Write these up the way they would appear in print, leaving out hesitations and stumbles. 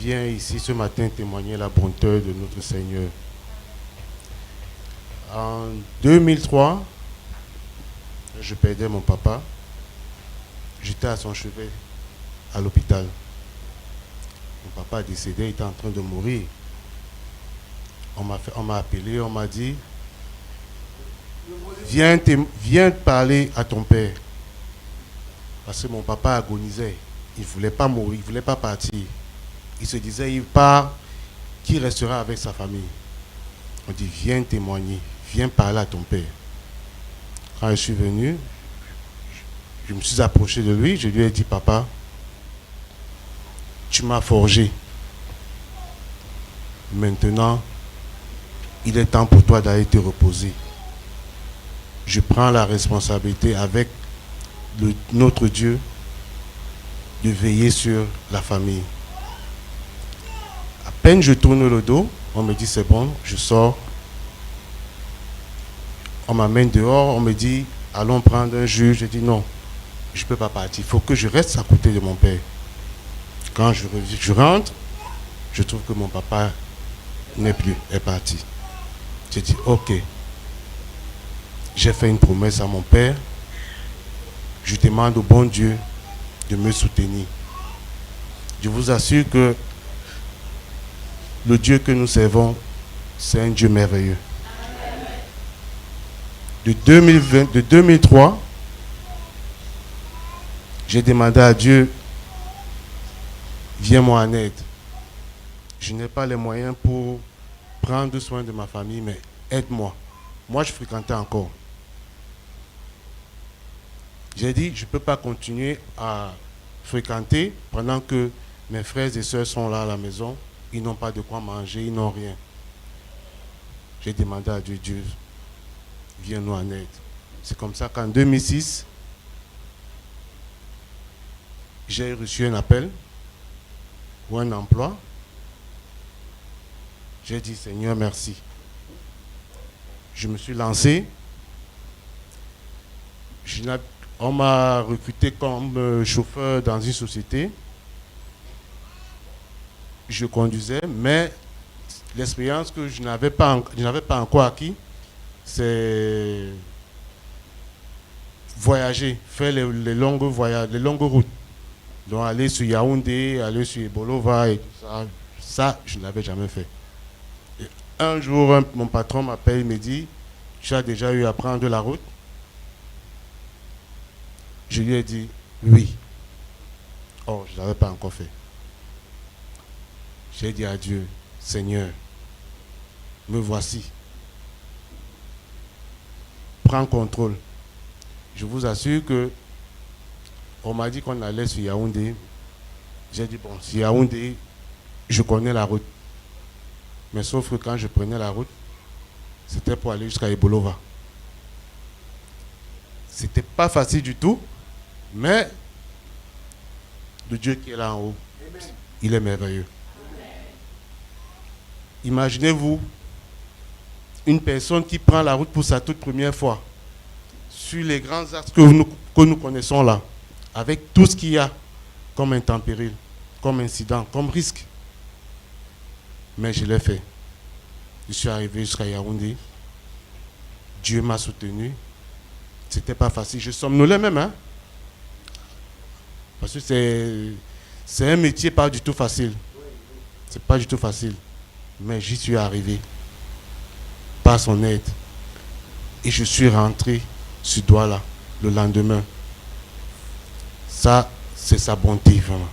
viens ici ce matin témoigner la bonté de notre Seigneur. En 2003, je perdais mon papa. J'étais à son chevet à l'hôpital. Mon papa est décédé, il était en train de mourir. On m'a appelé, on m'a dit, viens parler à ton père. Parce que mon papa agonisait. Il ne voulait pas mourir, il ne voulait pas partir. Il se disait, il part, qu'il restera avec sa famille. On dit, viens témoigner, viens parler à ton père. Quand je suis venu, je me suis approché de lui, je lui ai dit, papa, tu m'as forgé. Maintenant, il est temps pour toi d'aller te reposer. Je prends la responsabilité avec notre Dieu de veiller sur la famille. À peine je tourne le dos, on me dit c'est bon, je sors. On m'amène dehors, on me dit allons prendre un jus. Je dis non, je ne peux pas partir, il faut que je reste à côté de mon père. Quand je rentre, je trouve que mon papa n'est plus, est parti. J'ai dit ok, j'ai fait une promesse à mon père, je demande au bon Dieu de me soutenir. Je vous assure que le Dieu que nous servons, c'est un Dieu merveilleux. De 2003, j'ai demandé à Dieu, viens-moi en aide. Je n'ai pas les moyens pour prendre soin de ma famille, mais aide-moi. Moi, je fréquentais encore. J'ai dit, je ne peux pas continuer à fréquenter pendant que mes frères et sœurs sont là à la maison. Ils n'ont pas de quoi manger, ils n'ont rien. J'ai demandé à Dieu, Dieu, viens-nous en aide. C'est comme ça qu'en 2006, j'ai reçu un appel pour un emploi. J'ai dit, Seigneur, merci. Je me suis lancé. On m'a recruté comme chauffeur dans une société. Je conduisais, mais l'expérience que je n'avais pas encore acquis, c'est voyager, faire les longues voyages, les longues routes. Donc aller sur Yaoundé, aller sur Bolova et tout ça, ça je ne l'avais jamais fait. Et un jour, mon patron m'appelle et me dit, tu as déjà eu à prendre la route? Je lui ai dit, oui. Oh, je ne l'avais pas encore fait. J'ai dit à Dieu, Seigneur, me voici. Prends contrôle. Je vous assure que on m'a dit qu'on allait sur Yaoundé. J'ai dit, bon, sur Yaoundé, je connais la route. Mais sauf que quand je prenais la route, c'était pour aller jusqu'à Ebolova. C'était pas facile du tout, mais le Dieu qui est là en haut, il est merveilleux. Imaginez-vous une personne qui prend la route pour sa toute première fois sur les grands axes que nous connaissons là, avec tout ce qu'il y a comme intempéril, comme incident, comme risque. Mais je l'ai fait. Je suis arrivé jusqu'à Yaoundé. Dieu m'a soutenu. C'était pas facile. Je somnolais même, hein. Parce que c'est un métier pas du tout facile. C'est pas du tout facile. Mais j'y suis arrivé par son aide. Et je suis rentré sur Douala le lendemain. Ça, c'est sa bonté, vraiment.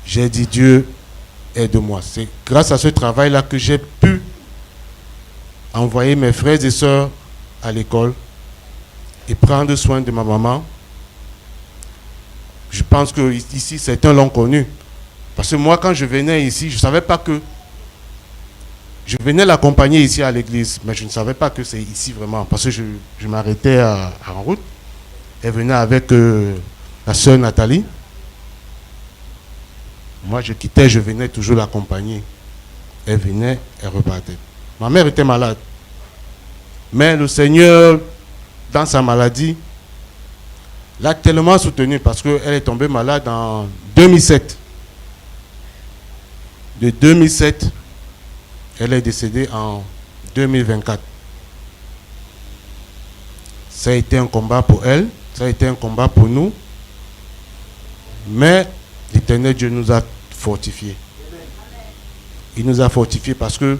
J'ai dit, Dieu, aide-moi. C'est grâce à ce travail-là que j'ai pu envoyer mes frères et sœurs à l'école et prendre soin de ma maman. Je pense que ici, certains l'ont connu. Parce que moi, quand je venais ici, je ne savais pas que... Je venais l'accompagner ici à l'église, mais je ne savais pas que c'est ici vraiment. Parce que je m'arrêtais en route. Elle venait avec la sœur Nathalie. Moi, je quittais, je venais toujours l'accompagner. Elle venait, elle repartait. Ma mère était malade. Mais le Seigneur, dans sa maladie, l'a tellement soutenue parce qu'elle est tombée malade en 2007. de 2007, elle est décédée en 2024. Ça a été un combat pour elle, ça a été un combat pour nous, mais l'Éternel Dieu nous a fortifiés. Il nous a fortifiés parce que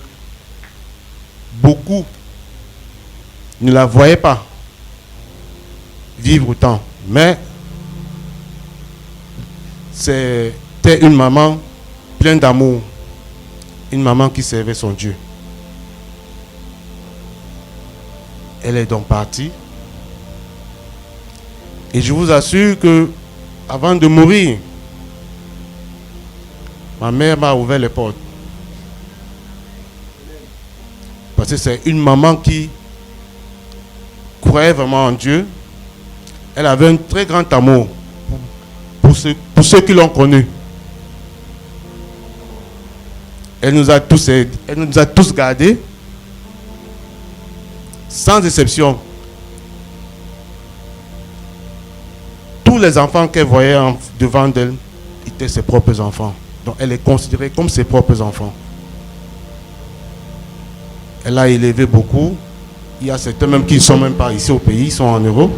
beaucoup ne la voyaient pas vivre autant, mais c'était une maman pleine d'amour, une maman qui servait son Dieu. Elle est donc partie. Et je vous assure que avant de mourir, ma mère m'a ouvert les portes. Parce que c'est une maman qui croyait vraiment en Dieu. Elle avait un très grand amour pour ceux qui l'ont connue. Elle nous a tous aidés, elle nous a tous gardés, sans exception. Tous les enfants qu'elle voyait devant d'elle étaient ses propres enfants. Donc elle est considérée comme ses propres enfants. Elle a élevé beaucoup. Il y a certains même qui ne sont même pas ici au pays, ils sont en Europe.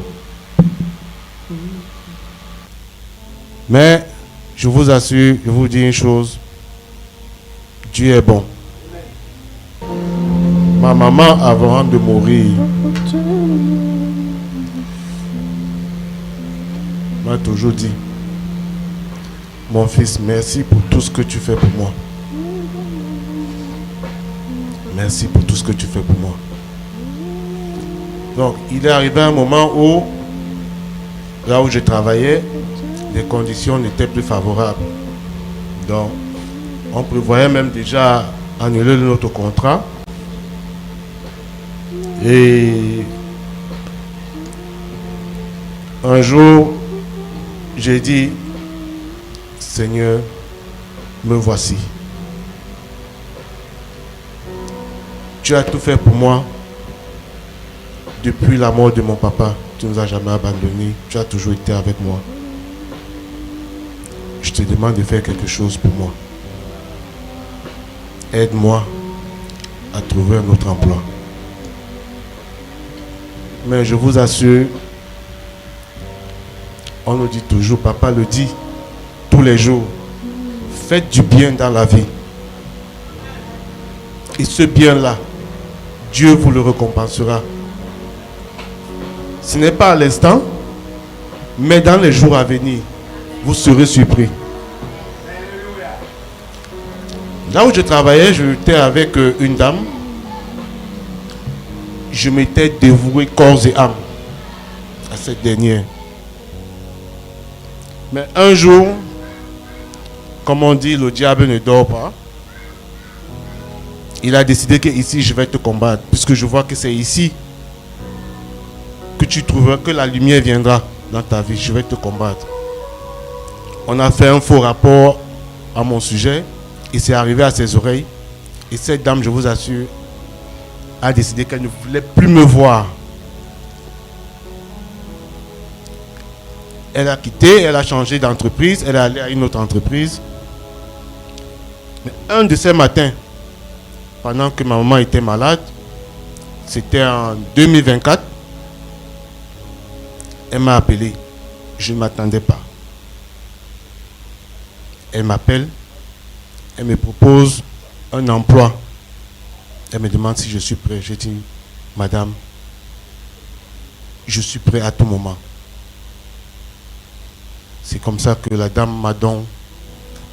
Mais je vous assure, je vous dis une chose, Dieu est bon. Ma maman, avant de mourir, m'a toujours dit, mon fils, merci pour tout ce que tu fais pour moi. Merci pour tout ce que tu fais pour moi. Donc, il est arrivé un moment où, là où je travaillais, les conditions n'étaient plus favorables. Donc, on prévoyait même déjà annuler notre contrat. Et un jour, j'ai dit, Seigneur, me voici. Tu as tout fait pour moi. Depuis la mort de mon papa, tu ne nous as jamais abandonnés. Tu as toujours été avec moi. Je te demande de faire quelque chose pour moi. Aide-moi à trouver un autre emploi. Mais je vous assure, on nous dit toujours, papa le dit tous les jours, faites du bien dans la vie. Et ce bien-là, Dieu vous le récompensera. Ce n'est pas à l'instant, mais dans les jours à venir, vous serez surpris. Là où je travaillais, j'étais avec une dame. Je m'étais dévoué corps et âme à cette dernière. Mais un jour, comme on dit, le diable ne dort pas. Il a décidé que ici, je vais te combattre, puisque je vois que c'est ici que tu trouveras, que la lumière viendra dans ta vie. Je vais te combattre. On a fait un faux rapport à mon sujet. Et c'est arrivé à ses oreilles. Et cette dame, je vous assure, a décidé qu'elle ne voulait plus me voir. Elle a quitté, elle a changé d'entreprise, elle est allée à une autre entreprise. Mais un de ces matins, pendant que ma maman était malade, c'était en 2024, elle m'a appelé. Je ne m'attendais pas. Elle m'appelle, elle me propose un emploi. Elle me demande si je suis prêt. Je dis, madame, je suis prêt à tout moment. C'est comme ça que la dame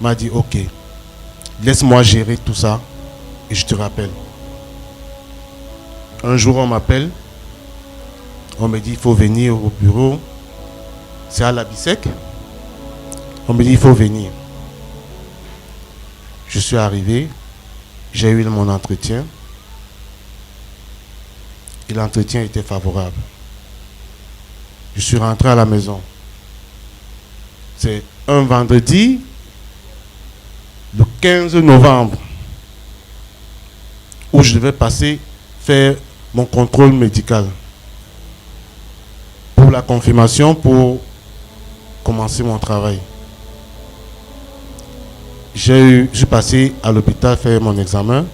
m'a dit, ok, laisse-moi gérer tout ça et je te rappelle. Un jour, on m'appelle. On me dit, il faut venir au bureau. C'est à la Bissec. On me dit, il faut venir. Je suis arrivé. J'ai eu mon entretien. Et l'entretien était favorable. Je suis rentré à la maison. C'est un vendredi, le 15 novembre, où je devais faire mon contrôle médical pour la confirmation, pour commencer mon travail. je suis passé à l'hôpital faire mon examen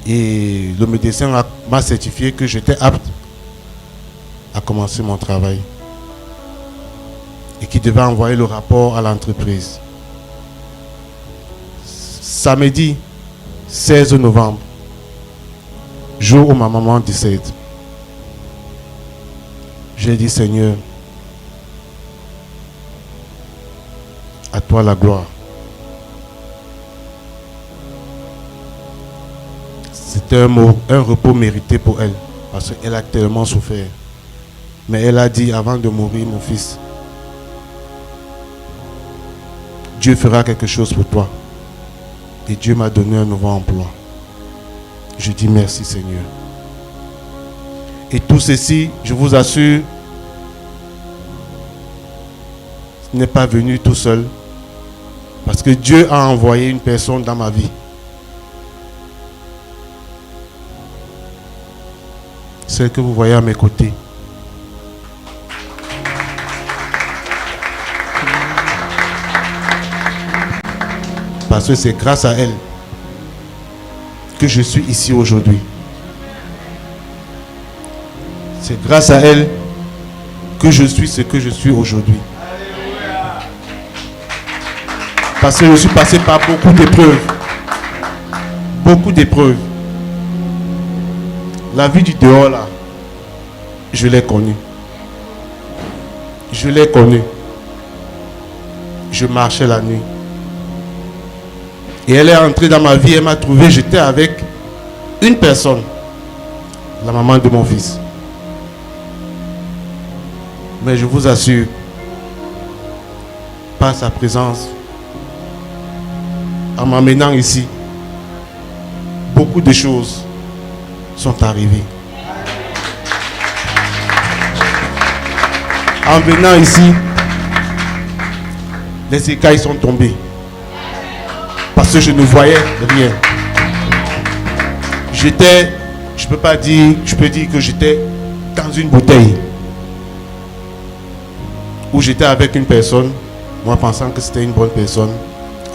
et le médecin m'a certifié que j'étais apte à commencer mon travail et qu'il devait envoyer le rapport à l'entreprise. Samedi 16 novembre, jour où ma maman décède, j'ai dit Seigneur, à toi la gloire. C'était un repos mérité pour elle, parce qu'elle a tellement souffert. Mais elle a dit avant de mourir, mon fils, Dieu fera quelque chose pour toi. Et Dieu m'a donné un nouveau emploi. Je dis merci Seigneur. Et tout ceci, je vous assure, ce n'est pas venu tout seul. Parce que Dieu a envoyé une personne dans ma vie. Celle que vous voyez à mes côtés. Parce que c'est grâce à elle que je suis ici aujourd'hui. C'est grâce à elle que je suis ce que je suis aujourd'hui. Parce que je suis passé par beaucoup d'épreuves. Beaucoup d'épreuves. La vie du dehors là, je l'ai connue. Je l'ai connue. Je marchais la nuit. Et elle est entrée dans ma vie, elle m'a trouvé, j'étais avec une personne, la maman de mon fils. Mais je vous assure, par sa présence, en m'amenant ici, beaucoup de choses sont arrivées. En venant ici, les écailles sont tombées. Parce que je ne voyais rien. J'étais, je peux dire que j'étais dans une bouteille. Où j'étais avec une personne, moi pensant que c'était une bonne personne,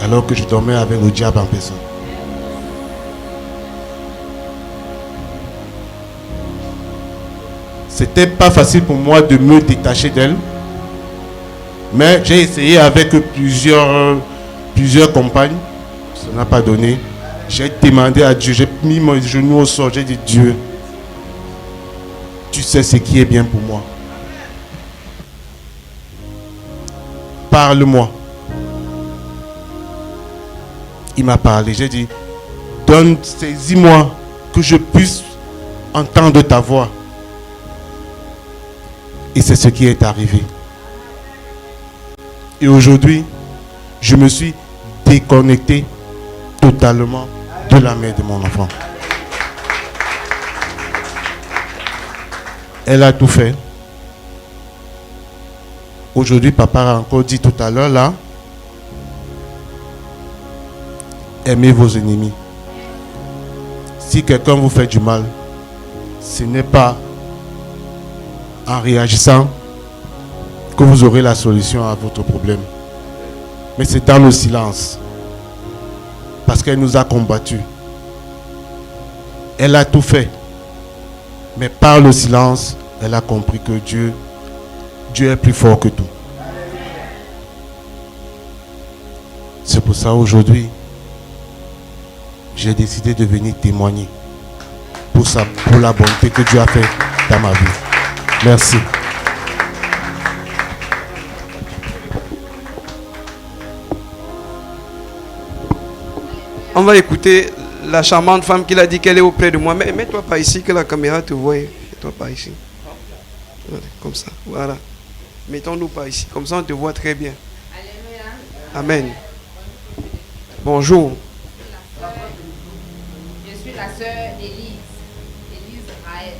alors que je dormais avec le diable en personne. C'était pas facile pour moi de me détacher d'elle. Mais j'ai essayé avec plusieurs compagnes. Ça n'a pas donné. J'ai demandé à Dieu, j'ai mis mon genou au sol, j'ai dit Dieu, tu sais ce qui est bien pour moi. Parle-moi. Il m'a parlé, j'ai dit, saisis-moi que je puisse entendre ta voix. Et c'est ce qui est arrivé. Et aujourd'hui, je me suis déconnecté totalement de la mère de mon enfant. Elle a tout fait. Aujourd'hui, papa a encore dit tout à l'heure là, aimez vos ennemis. Si quelqu'un vous fait du mal, ce n'est pas en réagissant que vous aurez la solution à votre problème. Mais c'est dans le silence. Parce qu'elle nous a combattus. Elle a tout fait. Mais par le silence, elle a compris que Dieu est plus fort que tout. C'est pour ça aujourd'hui, j'ai décidé de venir témoigner pour la bonté que Dieu a fait dans ma vie. Merci. On va écouter la charmante femme qui a dit qu'elle est auprès de moi. Mais mets-toi pas ici, que la caméra te voie. Mets-toi pas ici. Voilà, comme ça. Voilà. Mettons-nous pas ici. Comme ça, on te voit très bien. Amen. Bonjour. Je suis la sœur Élise. Élise Raël.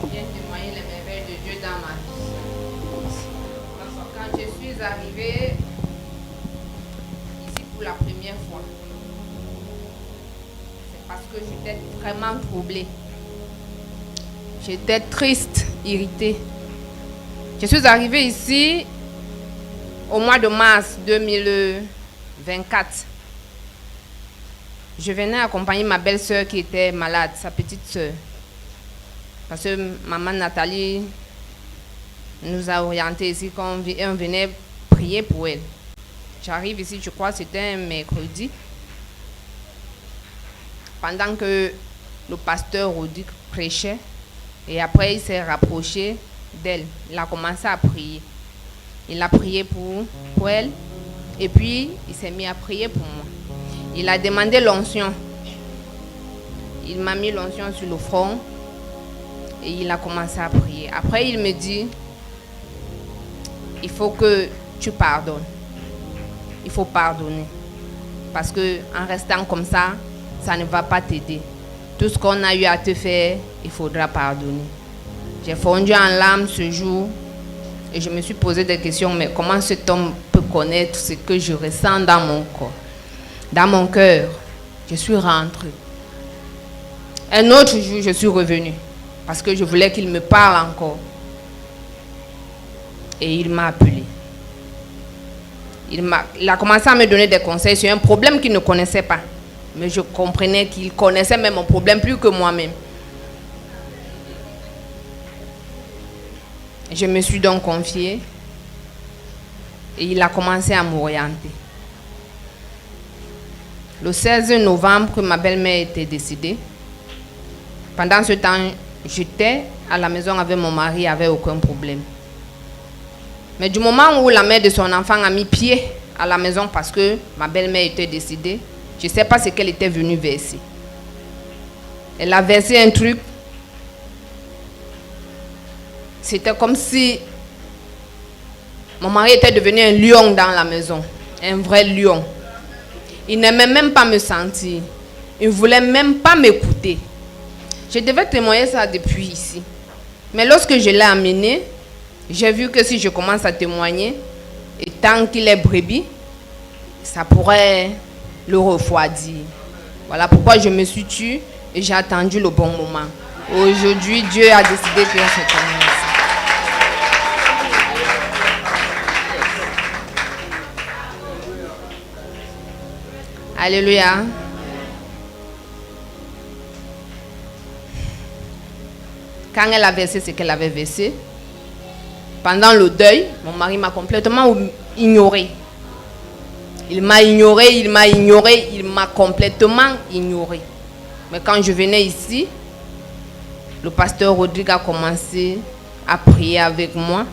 Je viens témoigner les merveilles de Dieu dans ma vie. Quand je suis arrivée ici pour la première fois, c'est parce que j'étais vraiment troublée. J'étais triste, irritée. Je suis arrivée ici au mois de mars 2024. Je venais accompagner ma belle-sœur qui était malade, sa petite sœur. Parce que maman Nathalie nous a orientés ici quand on venait prier pour elle. J'arrive ici, je crois que c'était un mercredi. Pendant que le pasteur Rodrigue prêchait, et après il s'est rapproché d'elle. Il a commencé à prier. Il a prié pour elle, et puis il s'est mis à prier pour moi. Il a demandé l'onction. Il m'a mis l'onction sur le front, et il a commencé à prier. Après il me dit, il faut que tu pardonnes. Il faut pardonner. Parce que en restant comme ça ne va pas t'aider. Tout ce qu'on a eu à te faire, il faudra pardonner. J'ai fondu en larmes ce jour et je me suis posé des questions. Mais comment cet homme peut connaître ce que je ressens dans mon corps, dans mon cœur? Je suis rentrée. Un autre jour, je suis revenue parce que je voulais qu'il me parle encore. Et il m'a appelé. Il a commencé à me donner des conseils sur un problème qu'il ne connaissait pas. Mais je comprenais qu'il connaissait même mon problème plus que moi-même. Je me suis donc confiée et il a commencé à m'orienter. Le 16 novembre, ma belle-mère était décédée. Pendant ce temps, j'étais à la maison avec mon mari, il n'y avait aucun problème. Mais du moment où la mère de son enfant a mis pied à la maison parce que ma belle-mère était décédée, je ne sais pas ce qu'elle était venue verser. Elle a versé un truc. C'était comme si mon mari était devenu un lion dans la maison. Un vrai lion. Il n'aimait même pas me sentir. Il ne voulait même pas m'écouter. Je devais témoigner ça depuis ici. Mais lorsque je l'ai amené, j'ai vu que si je commence à témoigner, et tant qu'il est brebis, ça pourrait le refroidir. Voilà pourquoi je me suis tue et j'ai attendu le bon moment. Aujourd'hui, Dieu a décidé que je commence. Alléluia. Quand elle a versé ce qu'elle avait versé, pendant le deuil, mon mari m'a complètement ignoré. Il m'a ignoré, il m'a complètement ignoré. Mais quand je venais ici, le pasteur Rodrigue a commencé à prier avec moi.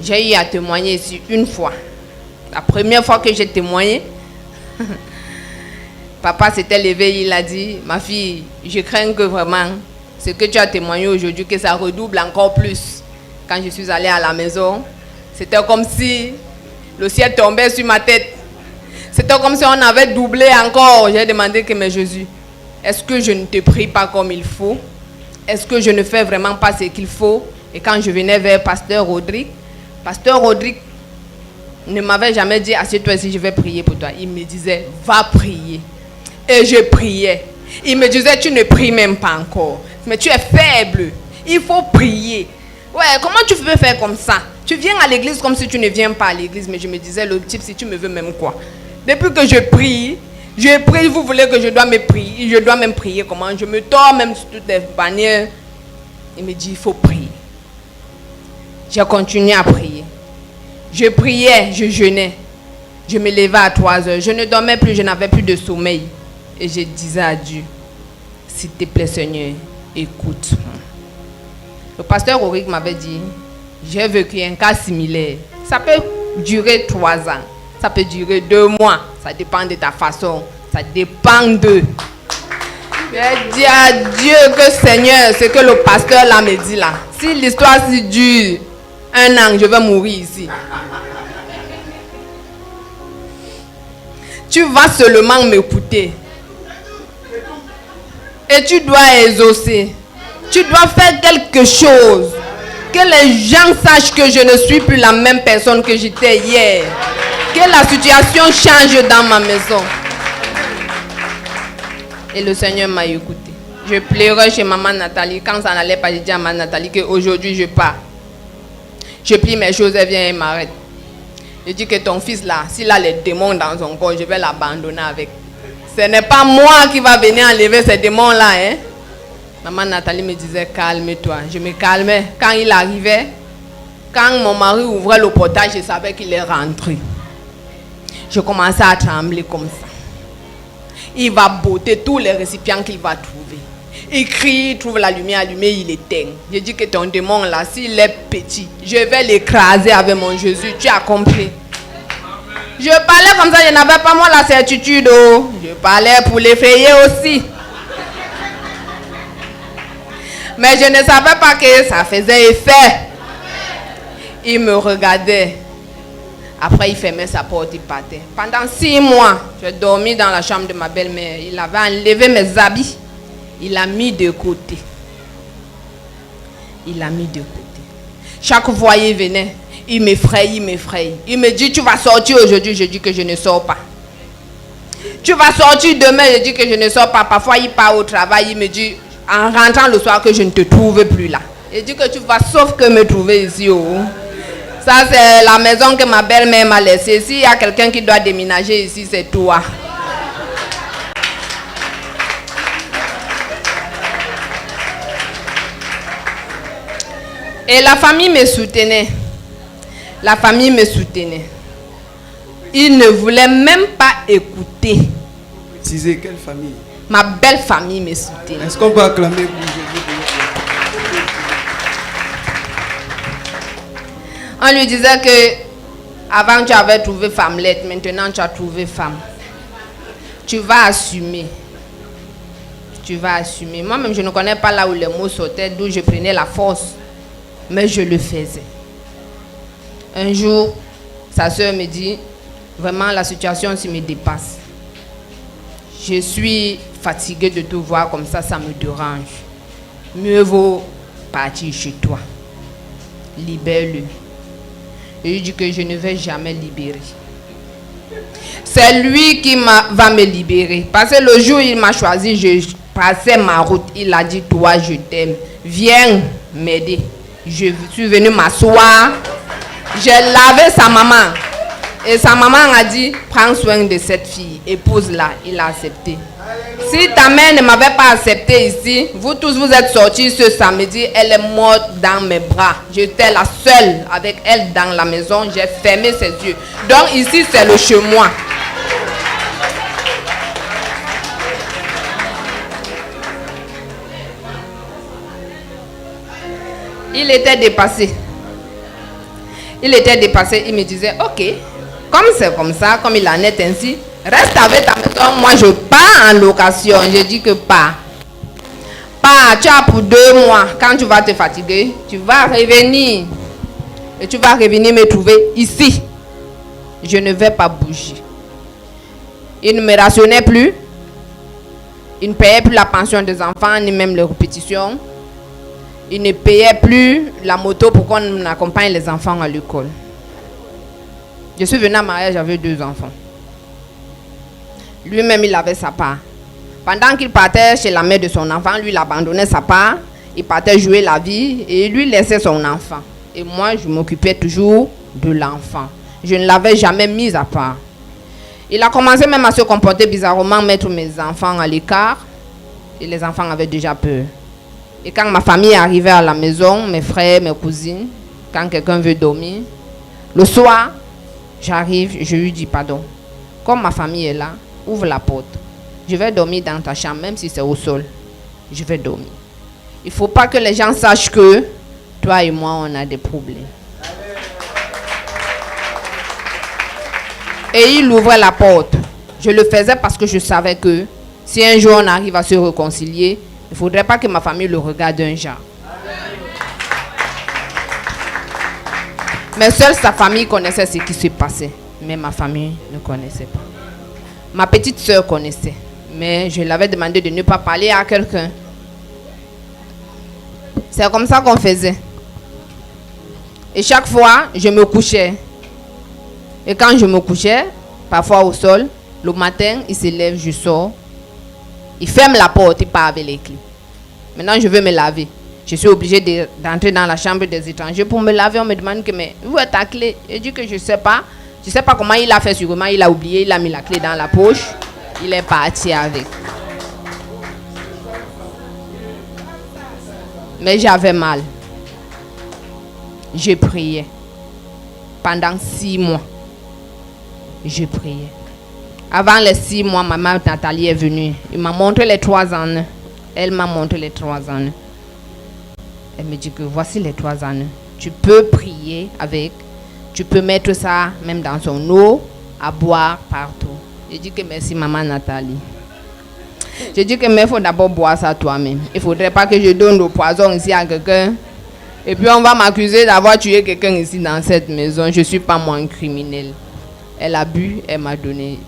J'ai eu à témoigner ici une fois. La première fois que j'ai témoigné, papa s'était levé, il a dit, ma fille, je crains que vraiment ce que tu as témoigné aujourd'hui, que ça redouble encore plus. Quand je suis allée à la maison, c'était comme si le ciel tombait sur ma tête. C'était comme si on avait doublé encore. J'ai demandé que, mais Jésus, est-ce que je ne te prie pas comme il faut? Est-ce que je ne fais vraiment pas ce qu'il faut? Et quand je venais vers Pasteur Rodrigue ne m'avait jamais dit, assieds-toi ici, je vais prier pour toi. Il me disait, va prier. Et je priais. Il me disait, tu ne pries même pas encore. Mais tu es faible. Il faut prier. Ouais, comment tu peux faire comme ça? Tu viens à l'église comme si tu ne viens pas à l'église. Mais je me disais, le type, si tu me veux même quoi? Depuis que je prie, vous voulez que je dois me prier? Je dois même prier comment? Je me tords même sur toutes les bannières. Il me dit, il faut prier. J'ai continué à prier. Je priais, je jeûnais. Je me levais à 3 heures. Je ne dormais plus, je n'avais plus de sommeil. Et je disais à Dieu, s'il te plaît Seigneur, écoute. Le pasteur Auric m'avait dit, j'ai vécu un cas similaire. Ça peut durer 3 ans. Ça peut durer 2 mois. Ça dépend de ta façon. Ça dépend d'eux. J'ai dit à Dieu que Seigneur, ce que le pasteur là me dit là. Si l'histoire si dure 1 an, je vais mourir ici. Tu vas seulement m'écouter. Et tu dois exaucer. Tu dois faire quelque chose. Que les gens sachent que je ne suis plus la même personne que j'étais hier. Que la situation change dans ma maison. Et le Seigneur m'a écouté. Je pleurais chez maman Nathalie. Quand ça n'allait pas, j'ai dit à maman Nathalie qu'aujourd'hui je pars. Je plie mes choses, elle vient et m'arrête. Je dis que ton fils là, s'il a les démons dans son corps, je vais l'abandonner avec. Ce n'est pas moi qui va venir enlever ces démons là. Hein? Maman Nathalie me disait calme-toi. Je me calmais. Quand il arrivait, quand mon mari ouvrait le portail, je savais qu'il est rentré. Je commençais à trembler comme ça. Il va botter tous les récipients qu'il va trouver. Il crie, il trouve la lumière allumée, il éteint. Je dis que ton démon là, s'il est petit, je vais l'écraser avec mon Jésus. Tu as compris? Je parlais comme ça, je n'avais pas moi la certitude. Oh. Je parlais pour l'effrayer aussi. Mais je ne savais pas que ça faisait effet. Il me regardait. Après, il fermait sa porte, il partait. Pendant 6 mois, j'ai dormi dans la chambre de ma belle-mère. Il avait enlevé mes habits. Il a mis de côté. Il a mis de côté. Chaque fois, il venait. Il m'effraie, il m'effraie. Il me dit, tu vas sortir aujourd'hui. Je dis que je ne sors pas. Tu vas sortir demain. Je dis que je ne sors pas. Parfois, il part au travail. Il me dit, en rentrant le soir, que je ne te trouve plus là. Je dis que tu vas sauf que me trouver ici. Oh. Ça, c'est la maison que ma belle-mère m'a laissée. S'il y a quelqu'un qui doit déménager ici, c'est toi. Et la famille me soutenait. La famille me soutenait. Ils ne voulaient même pas écouter. Précisez quelle famille? Ma belle famille me soutenait. Est-ce qu'on peut acclamer pour Jésus? On lui disait que avant tu avais trouvé femmelette, maintenant tu as trouvé femme. Tu vas assumer. Tu vas assumer. Moi-même, je ne connais pas là où les mots sortaient, d'où je prenais la force. Mais je le faisais. Un jour, sa soeur me dit, vraiment la situation me dépasse. Je suis fatiguée de te voir comme ça me dérange. Mieux vaut partir chez toi. Libère-le. Et il dit que je ne vais jamais libérer. C'est lui qui va me libérer. Parce que le jour où il m'a choisi, je passais ma route. Il a dit, toi, je t'aime. Viens m'aider. Je suis venue m'asseoir. J'ai lavé sa maman. Et sa maman a dit, prends soin de cette fille. Épouse-la. Il a accepté. Si ta mère ne m'avait pas accepté ici, vous tous vous êtes sortis ce samedi, elle est morte dans mes bras. J'étais la seule avec elle dans la maison, j'ai fermé ses yeux. Donc ici c'est le chez moi. Il était dépassé. Il était dépassé, il me disait, ok, comme c'est comme ça, comme il en est ainsi, reste avec ta maison, moi je pars en location. Je dis que pars. Pars, tu as pour 2 mois. Quand tu vas te fatiguer, tu vas revenir. Et tu vas revenir me trouver ici. Je ne vais pas bouger. Il ne me rationnait plus. Il ne payait plus la pension des enfants, ni même les répétitions. Il ne payait plus la moto pour qu'on accompagne les enfants à l'école. Je suis venue à mariage, j'avais 2 enfants. Lui-même, il avait sa part. Pendant qu'il partait chez la mère de son enfant, lui, il abandonnait sa part. Il partait jouer la vie et lui laissait son enfant. Et moi, je m'occupais toujours de l'enfant. Je ne l'avais jamais mis à part. Il a commencé même à se comporter bizarrement, mettre mes enfants à l'écart. Et les enfants avaient déjà peur. Et quand ma famille arrivait à la maison, mes frères, mes cousines, quand quelqu'un veut dormir, le soir, j'arrive, je lui dis pardon. Comme ma famille est là, ouvre la porte. Je vais dormir dans ta chambre, même si c'est au sol. Je vais dormir. Il ne faut pas que les gens sachent que toi et moi, on a des problèmes. Et il ouvrait la porte. Je le faisais parce que je savais que si un jour on arrive à se réconcilier, il ne faudrait pas que ma famille le regarde d'un genre. Mais seule sa famille connaissait ce qui se passait. Mais ma famille ne connaissait pas. Ma petite soeur connaissait. Mais je l'avais demandé de ne pas parler à quelqu'un. C'est comme ça qu'on faisait. Et chaque fois, je me couchais. Et quand je me couchais, parfois au sol, le matin, il se lève, je sors. Il ferme la porte, il part avec les clés. Maintenant, je veux me laver. Je suis obligée d'entrer dans la chambre des étrangers pour me laver. On me demande que, mais où est ta clé? Je dis que je ne sais pas. Je ne sais pas comment il a fait, sûrement il a oublié, il a mis la clé dans la poche. Il est parti avec. Mais j'avais mal. Je priais. Pendant 6 mois. Je priais. Avant les 6 mois, ma mère Nathalie est venue. Il m'a montré les 3 en 1. Elle m'a montré les 3 en 1. Elle me dit que voici les 3 en 1. Tu peux prier avec. Tu peux mettre ça même dans son eau, à boire partout. Je dis que merci maman Nathalie. Je dis que mais il faut d'abord boire ça toi-même. Il ne faudrait pas que je donne le poison ici à quelqu'un. Et puis on va m'accuser d'avoir tué quelqu'un ici dans cette maison. Je ne suis pas moi un criminel. Elle a bu, elle m'a donné.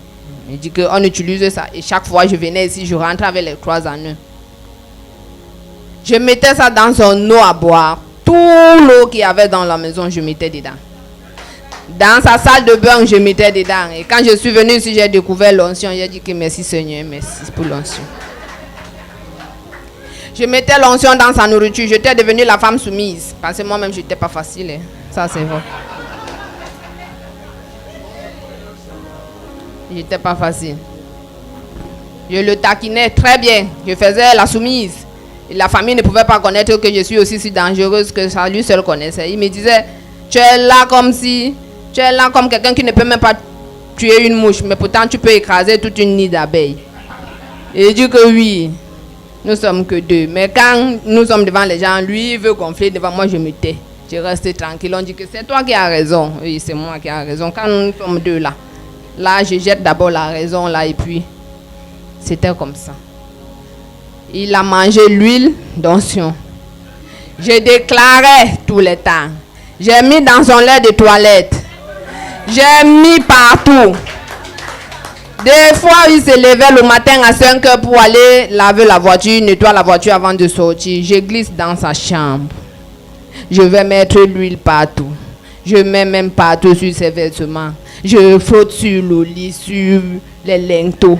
Elle dit qu'on utilise ça. Et chaque fois je venais ici, je rentrais avec les 3 en 1. Je mettais ça dans son eau à boire. Tout l'eau qu'il y avait dans la maison, je mettais dedans. Dans sa salle de bain, je mettais dedans. Et quand je suis venue ici, j'ai découvert l'onction. J'ai dit que merci Seigneur, merci pour l'onction. Je mettais l'onction dans sa nourriture. J'étais devenue la femme soumise. Parce que moi-même, je n'étais pas facile. Hein. Ça, c'est vrai. Je n'étais pas facile. Je le taquinais très bien. Je faisais la soumise. Et la famille ne pouvait pas connaître que je suis aussi si dangereuse que ça lui seul connaissait. Il me disait, tu es là comme si... Tu es là comme quelqu'un qui ne peut même pas tuer une mouche, mais pourtant tu peux écraser toute une nid d'abeilles. Et il dit que oui, nous sommes que 2. Mais quand nous sommes devant les gens, lui il veut gonfler devant moi, je me tais. Je reste tranquille. On dit que c'est toi qui as raison. Oui, c'est moi qui ai raison. Quand nous sommes 2 là, je jette d'abord la raison là et puis c'était comme ça. Il a mangé l'huile d'onction. Je déclarais tout le temps. J'ai mis dans son lait de toilette. J'ai mis partout. Des fois, il se levait le matin à 5 heures pour aller laver la voiture, nettoyer la voiture avant de sortir. Je glisse dans sa chambre. Je vais mettre l'huile partout. Je mets même partout sur ses vêtements. Je frotte sur le lit, sur les linteaux.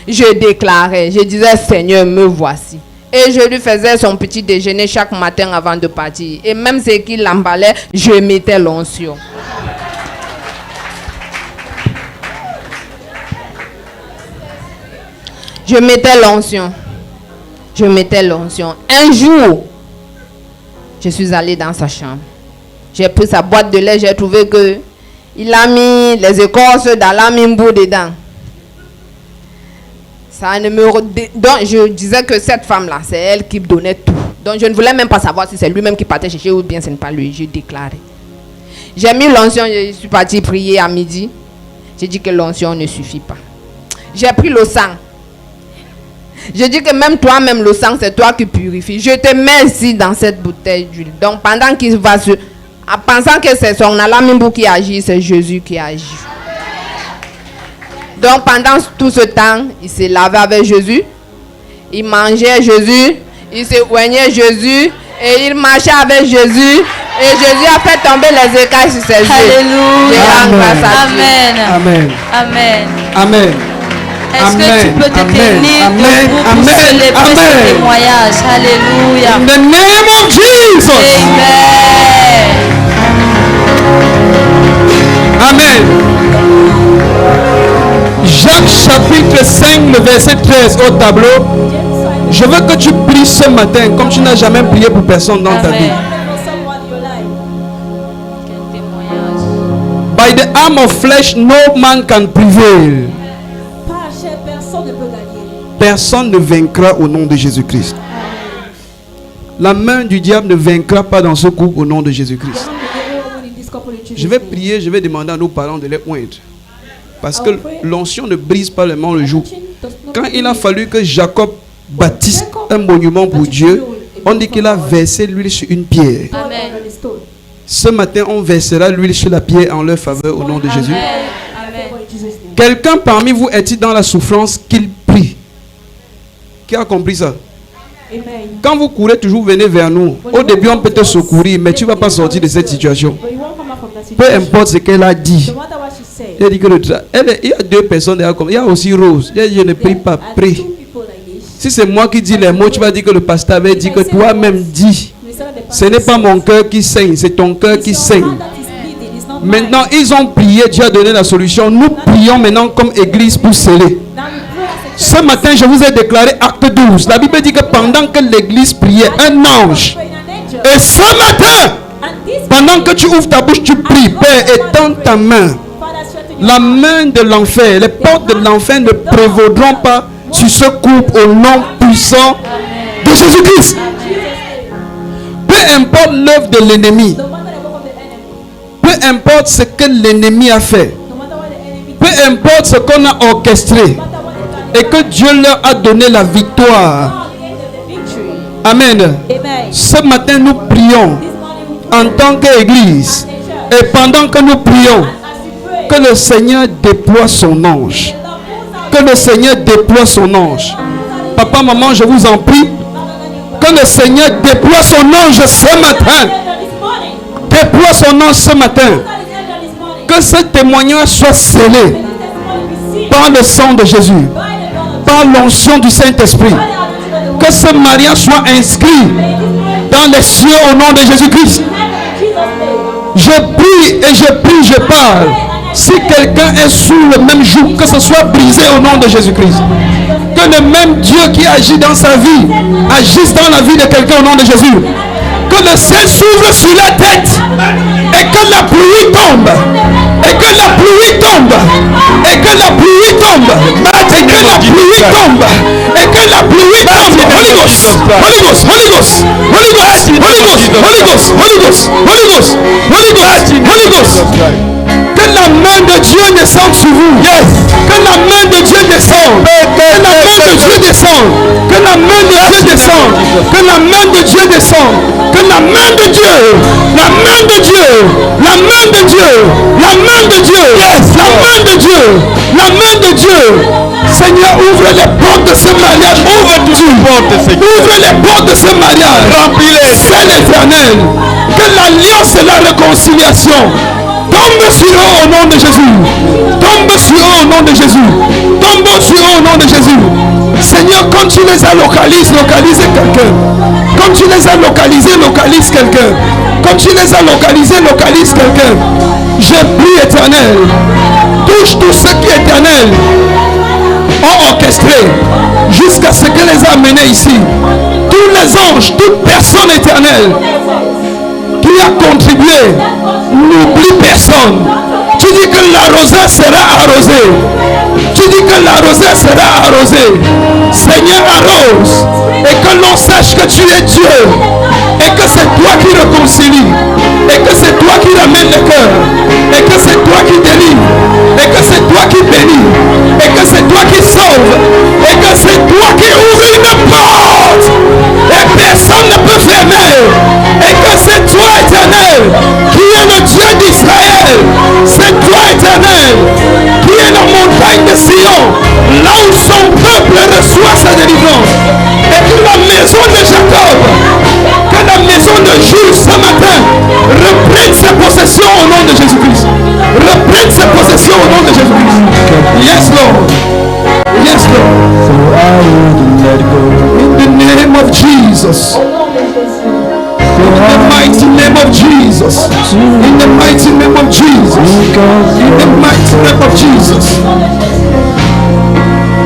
Je déclarais, je disais, Seigneur, me voici. Et je lui faisais son petit déjeuner chaque matin avant de partir. Et même ce qu'il l'emballait, je mettais l'onction. Je mettais l'onction. Je mettais l'onction. Un jour, je suis allée dans sa chambre. J'ai pris sa boîte de lait, j'ai trouvé que il a mis les écorces d'alamimbo dedans. Ça ne me... Donc je disais que cette femme-là, c'est elle qui donnait tout. Donc je ne voulais même pas savoir si c'est lui-même qui partait chercher ou bien ce n'est pas lui. Je déclarais. J'ai mis l'onction, je suis partie prier à midi. J'ai dit que l'onction ne suffit pas. J'ai pris le sang. Je dis que même toi-même, le sang, c'est toi qui purifies. Je te mets ici dans cette bouteille d'huile. Donc pendant qu'il va se... En pensant que c'est son alamimbo qui agit, c'est Jésus qui agit. Donc pendant tout ce temps, il s'est lavé avec Jésus. Il mangeait Jésus. Il se oignait Jésus. Et il marchait avec Jésus. Et Jésus a fait tomber les écailles sur ses yeux. Alléluia. Amen. Amen. Amen. Amen. Est-ce que tu peux te tenir debout pour célébrer ce témoignage? Alléluia. In the name of Jesus. Amen. Amen. Jacques chapitre 5, le verset 13 au tableau. Je veux que tu pries ce matin comme tu n'as jamais prié pour personne dans ta vie. By the arm of flesh, no man can prevail. Personne ne vaincra au nom de Jésus-Christ. La main du diable ne vaincra pas dans ce groupe au nom de Jésus-Christ. Je vais prier, je vais demander à nos parents de les oindre. Parce que l'onction ne brise pas les mains le jour. Quand il a fallu que Jacob bâtisse un monument pour Dieu, on dit qu'il a versé l'huile sur une pierre. Amen. Ce matin, on versera l'huile sur la pierre en leur faveur au nom de Jésus. Amen. Quelqu'un parmi vous est-il dans la souffrance qu'il prie? Qui a compris ça? Quand vous courez, toujours venez vers nous. Au début, on peut te secourir, mais tu ne vas pas sortir de cette situation. Peu importe ce qu'elle a dit. Elle dit que il y a 2 personnes derrière. Il y a aussi Rose. Elle dit, je ne prie pas, prie. Si c'est moi qui dis les mots, tu vas dire que le pasteur avait dit que toi-même dis. Ce n'est pas mon cœur qui saigne, c'est ton cœur qui saigne. Maintenant, ils ont prié, Dieu a donné la solution. Nous prions maintenant comme église pour sceller. Ce matin, je vous ai déclaré acte 12. La Bible dit que pendant que l'église priait, un ange. Et ce matin, pendant que tu ouvres ta bouche, tu pries. Père, étends ta main. La main de l'enfer, les portes de l'enfer ne prévaudront pas sur ce couple au nom puissant de Jésus-Christ. Peu importe l'œuvre de l'ennemi, peu importe ce que l'ennemi a fait, peu importe ce qu'on a orchestré, et que Dieu leur a donné la victoire. Amen. Ce matin, nous prions en tant qu'église. Et pendant que nous prions, que le Seigneur déploie son ange. Que le Seigneur déploie son ange. Papa, maman, je vous en prie. Que le Seigneur déploie son ange ce matin. Déploie son ange ce matin. Que ce témoignage soit scellé par le sang de Jésus, par l'onction du Saint-Esprit. Que ce mariage soit inscrit dans les cieux au nom de Jésus-Christ. Je prie et je prie, je parle. Si quelqu'un est sous le même joug, que ce soit brisé au nom de Jésus-Christ. Que le même Dieu qui agit dans sa vie agisse dans la vie de quelqu'un au nom de Jésus. Que le ciel s'ouvre sur la tête et que la pluie tombe. Et que la pluie tombe. Et que la pluie tombe. Et que la pluie tombe. Et que la pluie tombe. Holy Ghost. Holy Ghost. Holy Ghost. Holy Ghost. Holy Ghost. Holy Ghost. Holy Ghost. Holy Ghost. Holy Ghost. Que la main de Dieu descende sur vous. Yes. Que la main de Dieu descende. Que la main de Dieu descende. Que la main de Dieu descende. Que la main de Dieu descende. Que la main de Dieu. La main de Dieu. La main de Dieu. La main de Dieu. Yes. La main de Dieu. La main de Dieu. Seigneur, ouvre les portes de ce mariage. Ouvre les portes. Ouvre les portes de ce mariage. Remplis-les. C'est l'éternel. Que l'alliance et la réconciliation tombe sur eux au nom de Jésus. Tombe sur eux au nom de Jésus. Tombe sur eux au nom de Jésus. Seigneur, quand tu les as localisés, localise quelqu'un. Quand tu les as localisés, localise quelqu'un. Quand tu les as localisés, localise quelqu'un. Je prie, éternel. Touche tout ce qui est éternel. Ont orchestré jusqu'à ce que les a amenés ici. Tous les anges, toute personne éternelle qui a contribué, n'oublie personne. Tu dis que la rosée sera arrosée. Tu dis que la rosée sera arrosée. Seigneur, arrose. Et que l'on sache que tu es Dieu. Et que c'est toi qui réconcilie. Et que c'est toi qui ramène le cœur. Et que c'est toi qui délivre. Et que c'est toi qui bénit. Et que c'est toi qui sauve. Et que c'est toi qui ouvre une porte. Et personne ne peut fermer. Et que c'est toi, éternel, qui est le Dieu d'Israël. C'est toi, éternel, qui est la montagne de Sion, là où son peuple reçoit sa délivrance. Et que la maison de Jacob, que la maison de Jules ce matin reprenne ses possessions au nom de Jésus-Christ. Reprenne ses possessions au nom de Jésus-Christ. Yes, Lord. Yes, Lord. In the name of Jesus. In the mighty name of Jesus. In the mighty name of Jesus. In the mighty name of Jesus.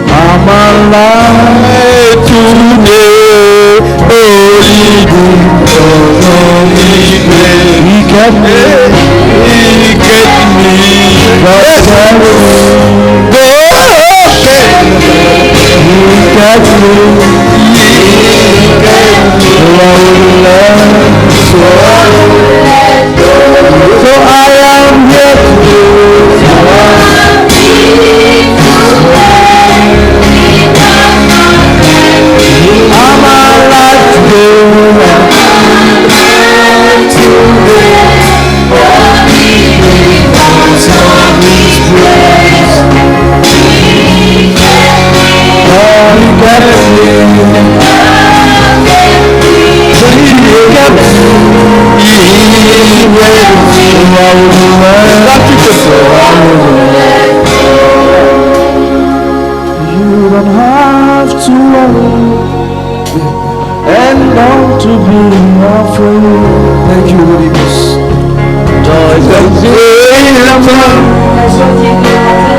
I'm alive today. Holy He get me. He get me. Go. He get so I am here I'm alive You don't have to worry and not to be afraid. Thank you, Holy Ghost. Joy comes in the morning.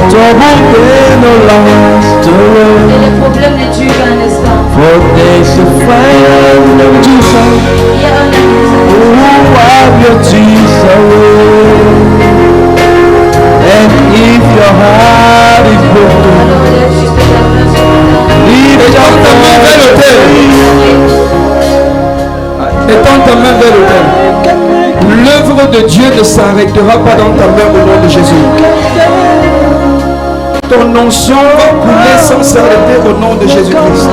Trouble may no last away. Et les problèmes ne durent qu'un instant. For there's a friend of Jesus Il y a un ami who will wipe your tears away. And if your heart is broken, alors lève juste ta main sur le lift your Étends ta main vers l'autel. L'œuvre de Dieu ne s'arrêtera pas dans ta main au nom de Jésus. Ton onction va couler sans s'arrêter au nom de Jésus-Christ.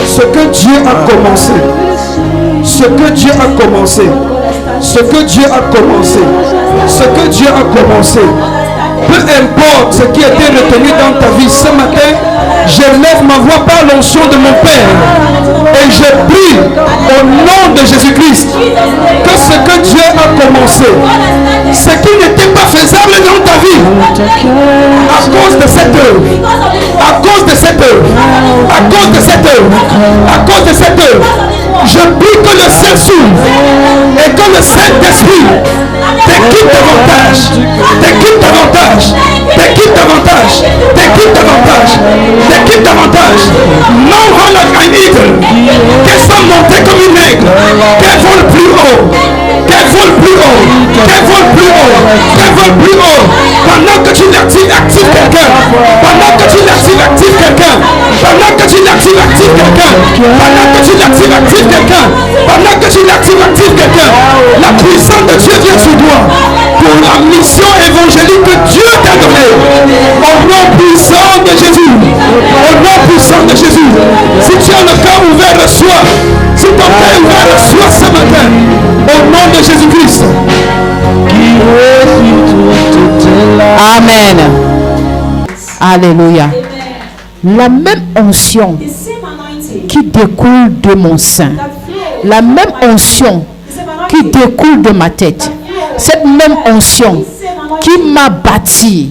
Ce que Dieu a commencé, ce que Dieu a commencé, ce que Dieu a commencé, ce que Dieu a commencé, peu importe ce qui a été retenu dans ta vie ce matin, j'élève ma voix par l'onction de mon Père et je prie au nom de Jésus-Christ que ce que Dieu a commencé, ce qui n'était pas faisable dans ta vie, à cause de cette œuvre, à cause de cette œuvre, à cause de cette œuvre, à cause de cette œuvre, je prie que le ciel s'ouvre et que le Saint-Esprit t'équipe davantage, t'équipe davantage, t'équipe davantage, t'équipe davantage, t'équipe davantage. Non, like an eagle, qu'elle soit montée comme une aigle, qu'elle vole plus haut, qu'elle vole plus haut, qu'elle vole plus haut, qu'elle vole plus haut. Pendant que tu actives quelqu'un, pendant que tu actives quelqu'un, pendant que tu actives quelqu'un, pendant que tu actives quelqu'un, pendant que tu actives quelqu'un, la puissance de Dieu vient sur toi pour la mission évangélique que Dieu t'a donnée. Au nom puissant de Jésus, au nom puissant de Jésus. Si tu as le cœur ouvert, reçois. Si ton cœur est ouvert, reçois ce matin. Au nom de Jésus-Christ. Amen. Alléluia. La même onction qui découle de mon sein, la même onction qui découle de ma tête, cette même onction qui m'a bâti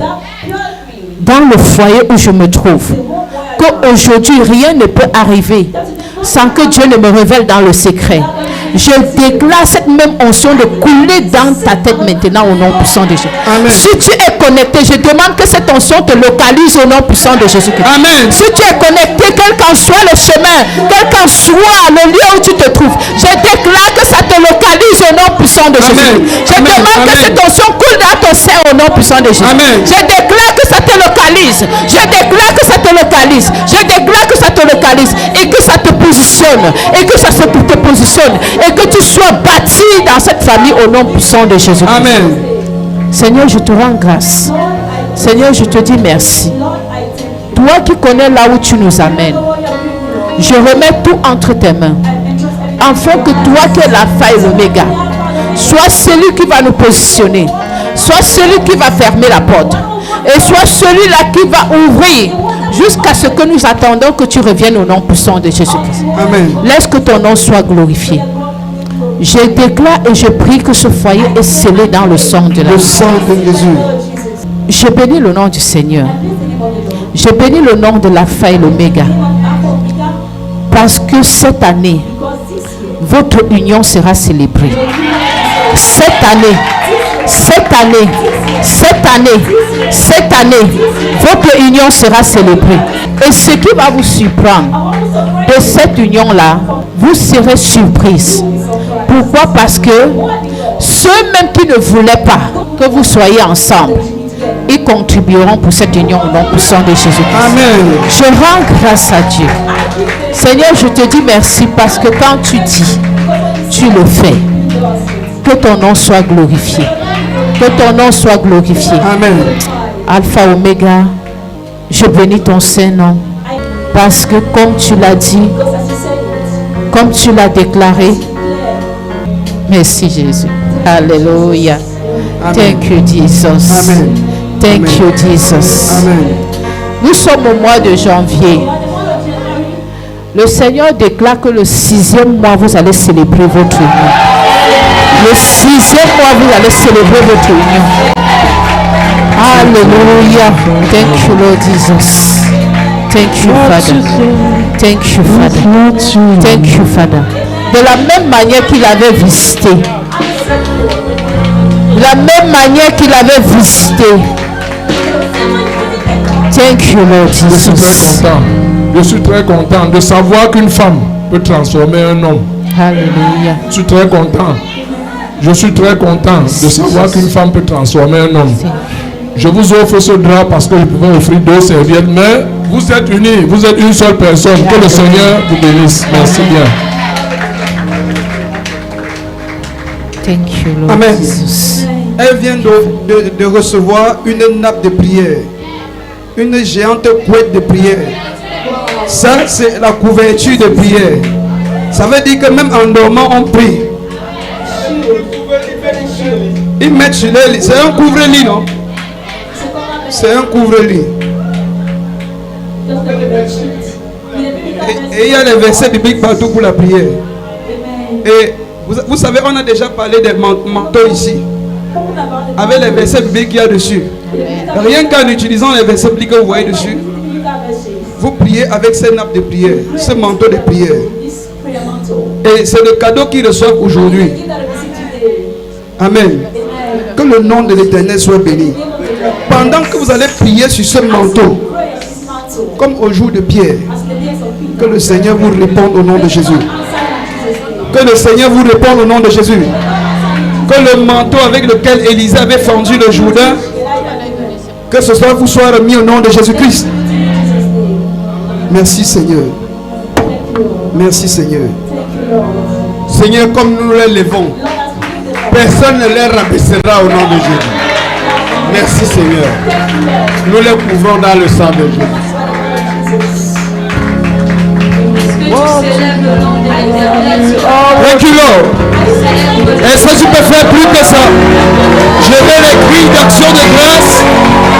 dans le foyer où je me trouve, qu'aujourd'hui rien ne peut arriver sans que Dieu ne me révèle dans le secret. Je déclare cette même onction de couler dans ta tête maintenant au nom puissant de Jésus. Amen. Si tu es connecté, je demande que cette onction te localise au nom puissant de Jésus. Amen. Si tu es connecté, quel qu'en soit le chemin, quel qu'en soit le lieu où tu te trouves, je déclare que ça te localise au nom puissant de Jésus. Je demande que cette onction coule dans ton sein au nom puissant de Jésus. Amen. Je déclare que ça te localise. Je déclare que ça te localise. Je déclare que ça te localise et que ça te positionne et que ça te positionne et que tu sois bâti dans cette famille au nom puissant de Jésus. Amen. Seigneur, je te rends grâce. Seigneur, je te dis merci. Toi qui connais là où tu nous amènes, je remets tout entre tes mains. Afin que toi qui es l'alpha et l'oméga, sois celui qui va nous positionner, sois celui qui va fermer la porte, et sois celui-là qui va ouvrir jusqu'à ce que nous attendons que tu reviennes au nom puissant de Jésus-Christ. Amen. Laisse que ton nom soit glorifié. Je déclare et je prie que ce foyer est scellé dans le sang de la Le sang de Jésus. Je bénis le nom du Seigneur. Je bénis le nom de l'alpha et l'oméga. Parce que cette année, votre union sera célébrée. Cette année, votre union sera célébrée. Et ce qui va vous surprendre de cette union-là, vous serez surprise. Pourquoi? Parce que ceux-mêmes qui ne voulaient pas que vous soyez ensemble, ils contribueront pour cette union au nom puissant de Jésus-Christ. Amen. Je rends grâce à Dieu. Seigneur, je te dis merci parce que quand tu dis, tu le fais. Que ton nom soit glorifié. Que ton nom soit glorifié. Amen. Alpha, Oméga, je bénis ton Saint-Nom. Parce que comme tu l'as dit, comme tu l'as déclaré, merci Jésus. Alléluia. Thank you, Jesus. Amen. Thank you, Jesus. Amen. Nous sommes au mois de janvier. Le Seigneur déclare que le 6e mois, vous allez célébrer votre union. Le 6e mois, vous allez célébrer votre union. Alléluia. Thank you, Lord Jesus. Thank you, Father. Thank you, Father. Thank you, Father. De la même manière qu'il avait visité. De la même manière qu'il avait visité. Thank you, Lord Jesus. Je suis très content. Je suis très content de savoir qu'une femme peut transformer un homme. Alléluia. Je suis très content. Je suis très content de savoir qu'une femme peut transformer un homme. Je vous offre ce drap parce que je pouvais offrir 2 serviettes, mais vous êtes unis, vous êtes une seule personne. Que le Seigneur vous bénisse. Merci bien. Thank you, Lord. Amen. Jesus. Elle vient de recevoir une nappe de prière. Une géante couette de prière. Ça, c'est la couverture de prière. Ça veut dire que même en dormant, on prie. Ils mettent sur le lit. C'est un couvre-lit, non? C'est un couvre-lit. Et il y a les versets bibliques partout pour la prière. Et vous savez, on a déjà parlé des manteaux ici. Avec les versets bibliques qu'il y a dessus. Rien qu'en utilisant les versets bibliques que vous voyez dessus, vous priez avec ces nappes de prière, ce manteau de prière. Et c'est le cadeau qu'ils reçoivent aujourd'hui. Amen. Que le nom de l'Éternel soit béni. Pendant que vous allez prier sur ce manteau, comme au jour de Pierre, que le Seigneur vous réponde au nom de Jésus. Que le Seigneur vous réponde au nom de Jésus. Que le manteau avec lequel Élisée avait fendu le Jourdain, que ce soit vous soit remis au nom de Jésus-Christ. Merci Seigneur. Merci Seigneur. Seigneur, comme nous les levons, personne ne les rabaissera au nom de Jésus. Merci Seigneur. Nous les couvrons dans le sang de Jésus. Reculons. Est-ce que tu peux faire plus que ça? Je veux les cris d'action de grâce.